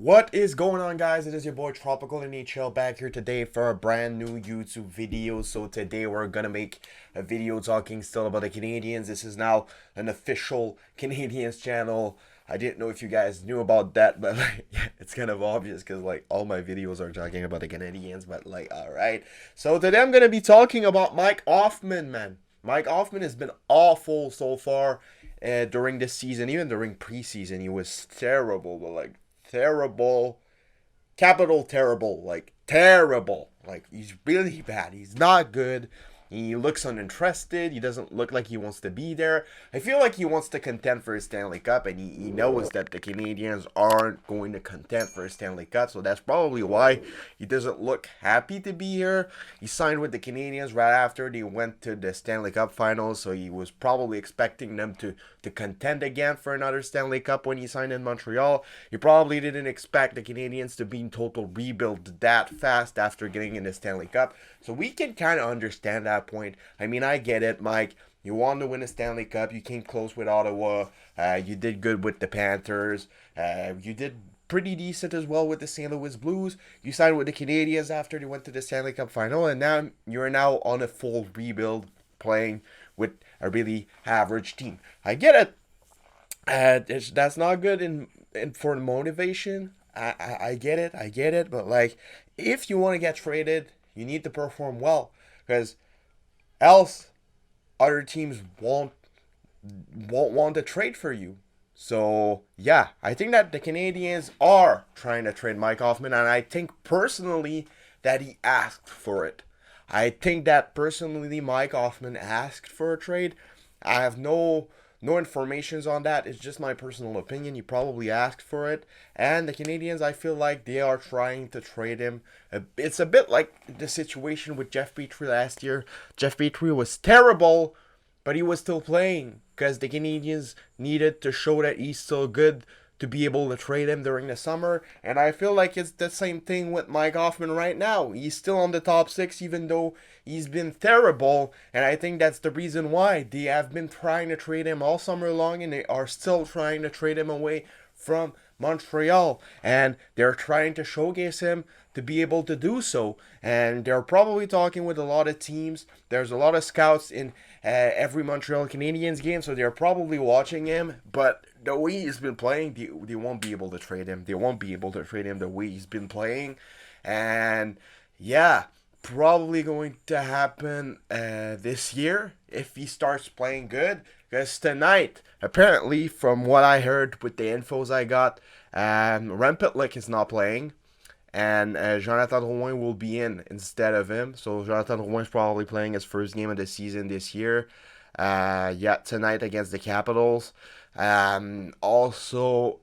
What is going on, guys? It is your boy Tropicalnhl back here today for a brand new YouTube video. So today we're gonna make a video talking still about the Canadiens. This is now an official Canadiens channel. I didn't know if you guys knew about that, but yeah, it's kind of obvious because all my videos are talking about the Canadiens. But all right. So today I'm gonna be talking about Mike Hoffman, man. Mike Hoffman has been awful so far during this season, even during preseason. He was terrible, but terrible, capital terrible, terrible. He's really bad. He's not good. He looks uninterested. He doesn't look like he wants to be there. I feel like he wants to contend for his Stanley Cup, and he knows that the Canadiens aren't going to contend for his Stanley Cup, so that's probably why he doesn't look happy to be here. He signed with the Canadiens right after they went to the Stanley Cup Finals, so he was probably expecting them to contend again for another Stanley Cup when he signed in Montreal. He probably didn't expect the Canadiens to be in total rebuild that fast after getting in the Stanley Cup, so we can kind of understand that point. I mean, I get it, Mike. You wanted to win a Stanley Cup. You came close with Ottawa. You did good with the Panthers. You did pretty decent as well with the St. Louis Blues. You signed with the Canadiens after they went to the Stanley Cup final, and now you're now on a full rebuild, playing with a really average team. I get it. That's not good in for motivation. I get it. I get it. But if you want to get traded, you need to perform well, because else other teams won't want to trade for you. So yeah, I think that the Canadiens are trying to trade Mike Hoffman, and I think personally that he asked for it. I think that personally Mike Hoffman asked for a trade. I have no informations on that. It's just my personal opinion. He probably asked for it. And the Canadiens, I feel like they are trying to trade him. It's a bit like the situation with Jeff Petrie last year. Jeff Petrie was terrible, but he was still playing because the Canadiens needed to show that he's still good to be able to trade him during the summer. And I feel like it's the same thing with Mike Hoffman right now. He's still on the top six, even though he's been terrible. And I think that's the reason why they have been trying to trade him all summer long, and they are still trying to trade him away from Montreal. And they're trying to showcase him to be able to do so. And they're probably talking with a lot of teams. There's a lot of scouts in every Montreal Canadiens game, so they're probably watching him. But the way he's been playing, they won't be able to trade him. They won't be able to trade him the way he's been playing. And yeah, probably going to happen this year if he starts playing good. Because tonight, apparently, from what I heard with the infos I got, Rempetlik is not playing, and Jonathan Drouin will be in instead of him. So Jonathan Drouin is probably playing his first game of the season this year. Tonight against the Capitals. Also,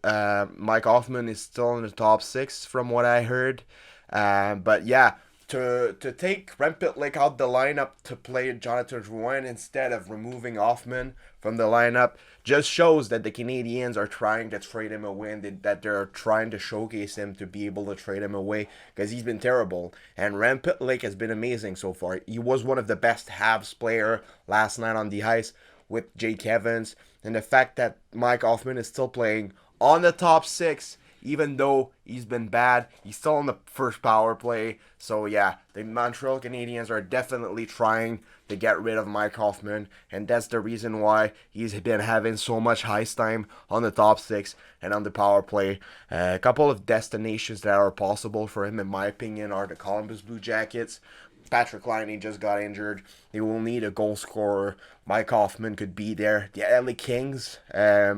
Mike Hoffman is still in the top six from what I heard. But yeah, to take Rempetlik out the lineup to play Jonathan Drouin instead of removing Hoffman from the lineup just shows that the Canadiens are trying to trade him away, and that they're trying to showcase him to be able to trade him away, because he's been terrible. And Rempetlik has been amazing so far. He was one of the best Habs player last night on the ice with Jake Evans, and the fact that Mike Hoffman is still playing on the top six, even though he's been bad, he's still on the first power play. So yeah, the Montreal Canadiens are definitely trying to get rid of Mike Hoffman, and that's the reason why he's been having so much ice time on the top six and on the power play. A couple of destinations that are possible for him, in my opinion, are the Columbus Blue Jackets. Patrick Laine just got injured. They will need a goal scorer. Mike Hoffman could be there. The LA Kings,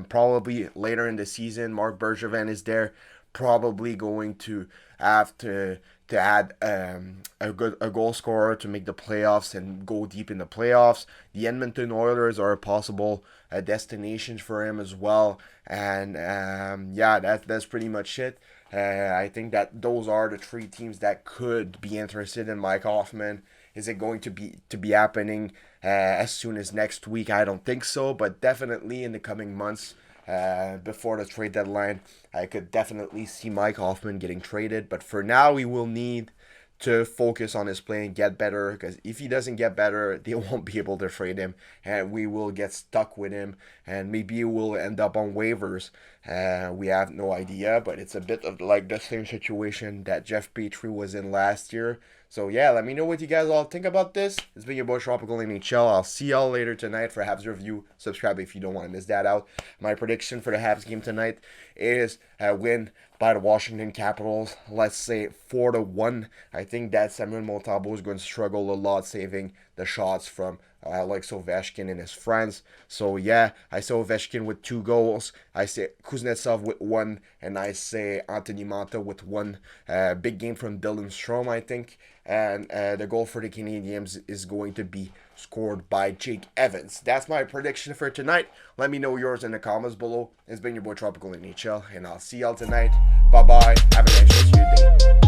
probably later in the season. Mark Bergevin is there. Probably going to have to add a goal scorer to make the playoffs and go deep in the playoffs. The Edmonton Oilers are a possible destination for him as well. And that's pretty much it. I think that those are the three teams that could be interested in Mike Hoffman. Is it going to be happening as soon as next week? I don't think so, but definitely in the coming months before the trade deadline, I could definitely see Mike Hoffman getting traded. But for now, we will need to focus on his play and get better, because if he doesn't get better, they won't be able to trade him and we will get stuck with him and maybe we'll end up on waivers. We have no idea, but it's a bit of like the same situation that Jeff Petrie was in last year. So yeah, let me know what you guys all think about this. It's been your boy Tropical NHL. I'll see y'all later tonight for Habs review. Subscribe if you don't want to miss that out. My prediction for the Habs game tonight is a win by the Washington Capitals. Let's say 4-1. I think that Samuel Montembeault is going to struggle a lot saving the shots from like Ovechkin and his friends. So yeah, I say Ovechkin with 2 goals. I say Kuznetsov with 1, and I say Anthony Manta with 1. Big game from Dylan Strome, I think. And the goal for the Canadiens is going to be scored by Jake Evans. That's my prediction for tonight. Let me know yours in the comments below. It's been your boy Tropical NHL, and I'll see y'all tonight. Bye bye. Have a nice rest of your day.